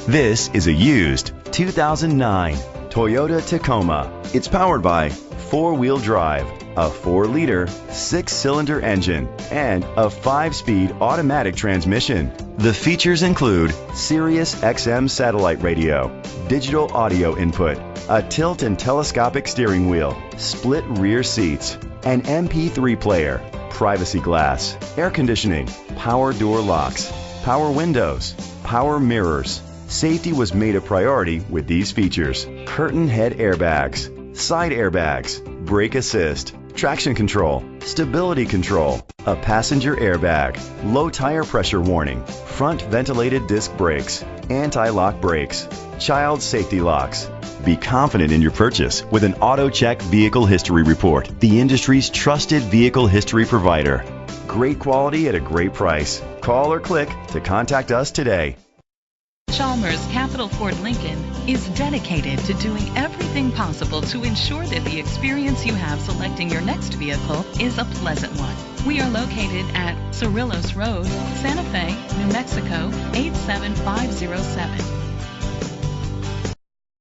This is a used 2009 Toyota Tacoma. It's powered by four-wheel drive, a 4-liter, 6-cylinder engine, and a 5-speed automatic transmission. The features include Sirius XM satellite radio, digital audio input, a tilt and telescopic steering wheel, split rear seats, an MP3 player, privacy glass, air conditioning, power door locks, power windows, power mirrors. Safety was made a priority with these features: curtain head airbags, side airbags, brake assist, traction control, stability control, a passenger airbag, low tire pressure warning, front ventilated disc brakes, anti-lock brakes, child safety locks. Be confident in your purchase with an AutoCheck Vehicle History Report, the industry's trusted vehicle history provider. Great quality at a great price. Call or click to contact us today. Chalmers Capital Ford Lincoln is dedicated to doing everything possible to ensure that the experience you have selecting your next vehicle is a pleasant one. We are located at Cerrillos Road, Santa Fe, New Mexico 87507.